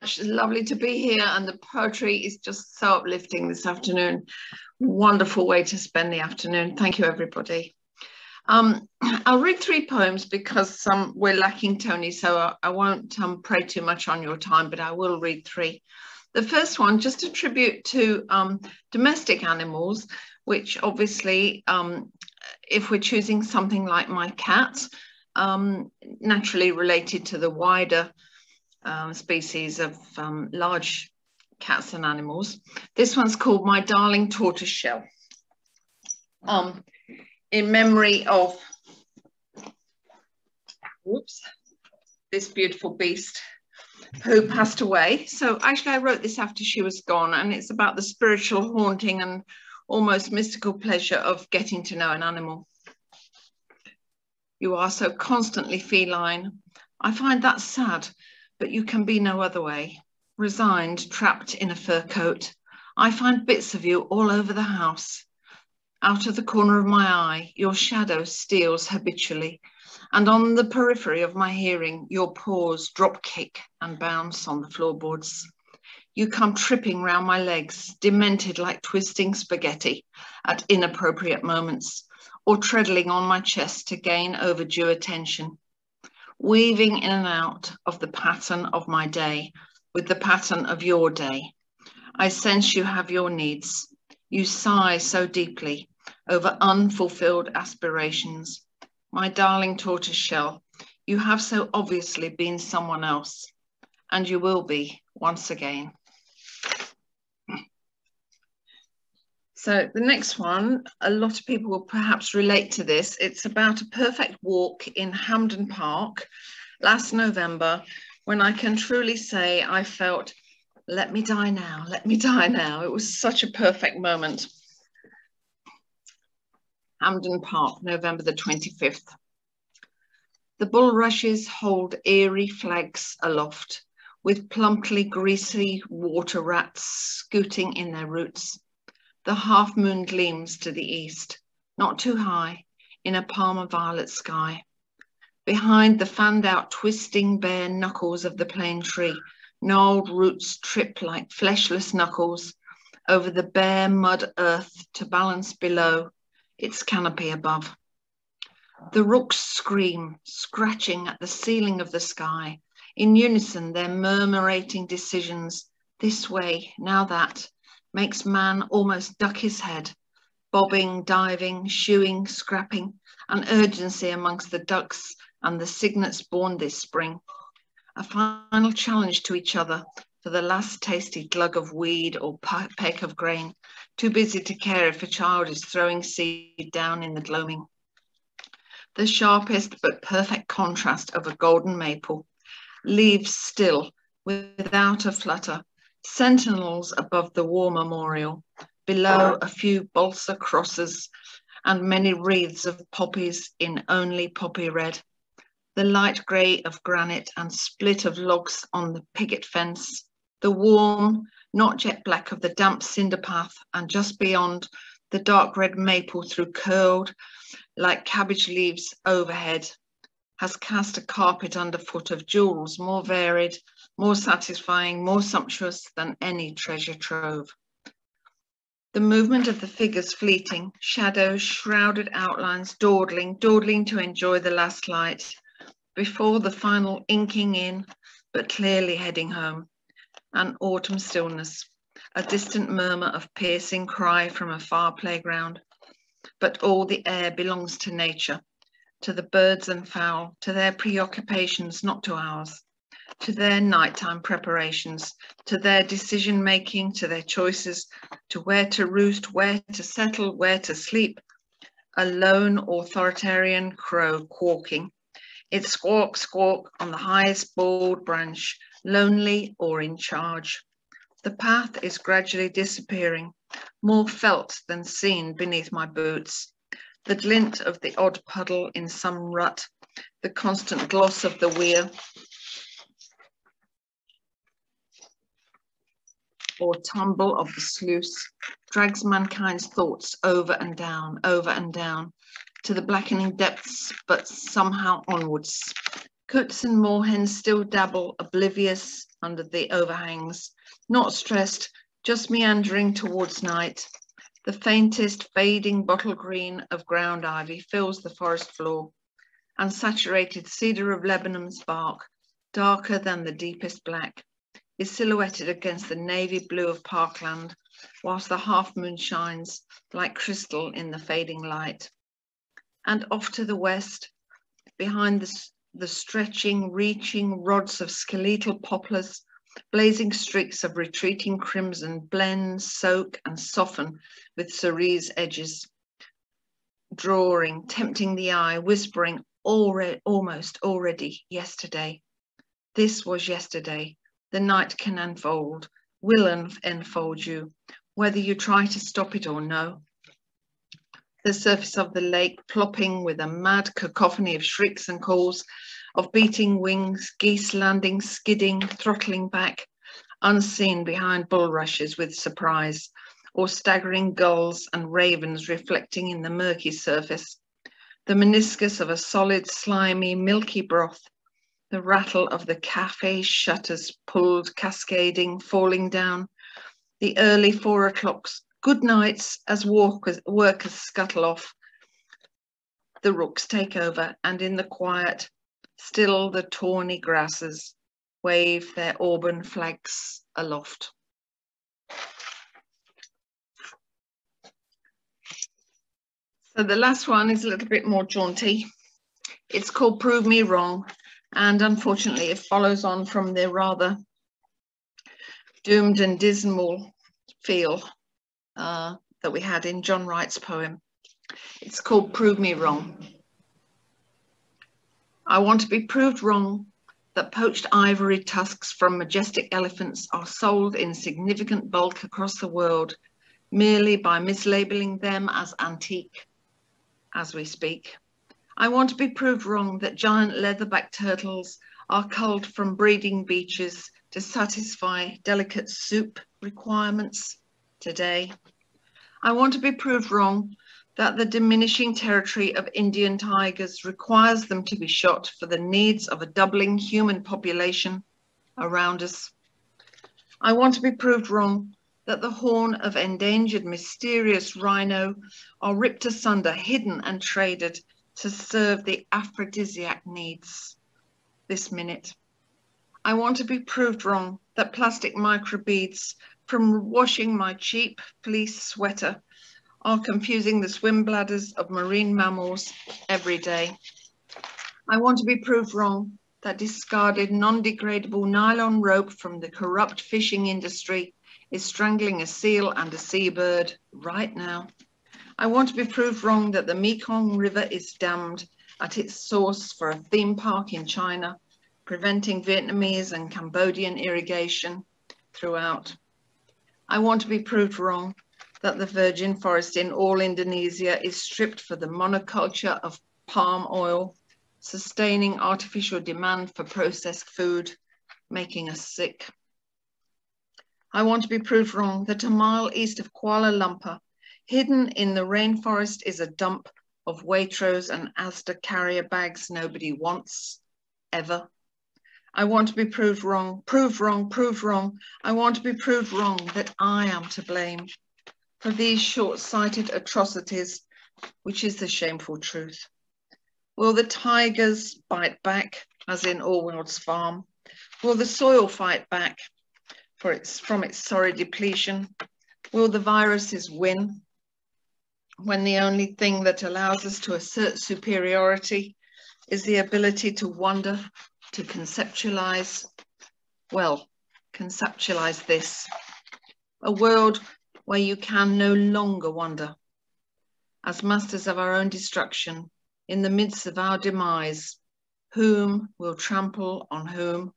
It's lovely to be here, and the poetry is just so uplifting this afternoon. Wonderful way to spend the afternoon. Thank you, everybody. I'll read 3 poems because we're lacking Tony, so I won't pray too much on your time, but I will read 3. The first one, just a tribute to domestic animals, which obviously, if we're choosing something like my cat, naturally related to the wider species of large cats and animals. This one's called My Darling Tortoiseshell, in memory of this beautiful beast who passed away. So actually I wrote this after she was gone, and it's about the spiritual haunting and almost mystical pleasure of getting to know an animal. You are so constantly feline. I find that sad, but you can be no other way. Resigned, trapped in a fur coat, I find bits of you all over the house. Out of the corner of my eye, your shadow steals habitually, and on the periphery of my hearing, your paws drop kick and bounce on the floorboards. You come tripping round my legs, demented like twisting spaghetti at inappropriate moments, or treadling on my chest to gain overdue attention. Weaving in and out of the pattern of my day with the pattern of your day. I sense you have your needs. You sigh so deeply over unfulfilled aspirations. My darling tortoiseshell, you have so obviously been someone else, and you will be once again. So the next one, a lot of people will perhaps relate to this. It's about a perfect walk in Hampden Park last November, when I can truly say I felt, let me die now, let me die now. It was such a perfect moment. Hampden Park, November the 25th. The bulrushes hold eerie flags aloft, with plumply greasy water rats scooting in their roots. The half moon gleams to the east, not too high, in a Parma violet sky. Behind the fanned out twisting bare knuckles of the plane tree, gnarled roots trip like fleshless knuckles over the bare mud earth to balance below, its canopy above. The rooks scream, scratching at the ceiling of the sky, in unison their murmurating decisions, this way, now that, makes man almost duck his head, bobbing, diving, shooing, scrapping, an urgency amongst the ducks and the cygnets born this spring. A final challenge to each other for the last tasty glug of weed or peck of grain, too busy to care if a child is throwing seed down in the gloaming. The sharpest but perfect contrast of a golden maple, leaves still, without a flutter, sentinels above the war memorial, below a few balsa crosses and many wreaths of poppies in only poppy red. The light grey of granite and split of logs on the picket fence, the warm, not jet black of the damp cinder path, and just beyond, the dark red maple through curled like cabbage leaves overhead, has cast a carpet underfoot of jewels more varied, more satisfying, more sumptuous than any treasure trove. The movement of the figures fleeting, shadows, shrouded outlines, dawdling to enjoy the last light, before the final inking in, but clearly heading home. An autumn stillness, a distant murmur of piercing cry from a far playground. But all the air belongs to nature, to the birds and fowl, to their preoccupations, not to ours, to their nighttime preparations, to their decision-making, to their choices, to where to roost, where to settle, where to sleep. A lone authoritarian crow quawking. It squawk, squawk on the highest bald branch, lonely or in charge. The path is gradually disappearing, more felt than seen beneath my boots. The glint of the odd puddle in some rut, the constant gloss of the weir, or tumble of the sluice, drags mankind's thoughts over and down, to the blackening depths, but somehow onwards, Coots and moorhens still dabble oblivious under the overhangs, not stressed, just meandering towards night. The faintest fading bottle green of ground ivy fills the forest floor, and saturated cedar of Lebanon's bark, darker than the deepest black, is silhouetted against the navy blue of parkland, whilst the half moon shines like crystal in the fading light. And off to the west, behind the stretching, reaching rods of skeletal poplars, blazing streaks of retreating crimson blend, soak and soften with cerise edges, drawing, tempting the eye, whispering almost already yesterday. This was yesterday. The night can unfold, will enfold you, whether you try to stop it or no. The surface of the lake plopping with a mad cacophony of shrieks and calls, of beating wings, geese landing, skidding, throttling back, unseen behind bulrushes with surprise, or staggering gulls and ravens reflecting in the murky surface. The meniscus of a solid, slimy, milky broth, the rattle of the cafe shutters pulled, cascading, falling down, the early 4 o'clocks, good nights as workers scuttle off, the rooks take over, and in the quiet, still the tawny grasses wave their auburn flags aloft. So the last one is a little bit more jaunty. It's called Prove Me Wrong, and unfortunately it follows on from the rather doomed and dismal feel that we had in John Wright's poem. It's called Prove Me Wrong. I want to be proved wrong that poached ivory tusks from majestic elephants are sold in significant bulk across the world merely by mislabeling them as antique as we speak. I want to be proved wrong that giant leatherback turtles are culled from breeding beaches to satisfy delicate soup requirements today. I want to be proved wrong that the diminishing territory of Indian tigers requires them to be shot for the needs of a doubling human population around us. I want to be proved wrong that the horn of endangered mysterious rhino are ripped asunder, hidden and traded to serve the aphrodisiac needs this minute. I want to be proved wrong that plastic microbeads from washing my cheap fleece sweater are confusing the swim bladders of marine mammals every day. I want to be proved wrong that discarded non-degradable nylon rope from the corrupt fishing industry is strangling a seal and a seabird right now. I want to be proved wrong that the Mekong River is dammed at its source for a theme park in China, preventing Vietnamese and Cambodian irrigation throughout. I want to be proved wrong that the virgin forest in all Indonesia is stripped for the monoculture of palm oil, sustaining artificial demand for processed food, making us sick. I want to be proved wrong that a mile east of Kuala Lumpur, hidden in the rainforest, is a dump of Waitrose and Asda carrier bags nobody wants, ever. I want to be proved wrong, proved wrong, proved wrong. I want to be proved wrong that I am to blame for these short-sighted atrocities, which is the shameful truth. Will the tigers bite back, as in Orwell's farm? Will the soil fight back from its sorry depletion? Will the viruses win when the only thing that allows us to assert superiority is the ability to wonder, to conceptualize? Well, conceptualize this: a world where you can no longer wonder. As masters of our own destruction, in the midst of our demise, whom will trample on whom?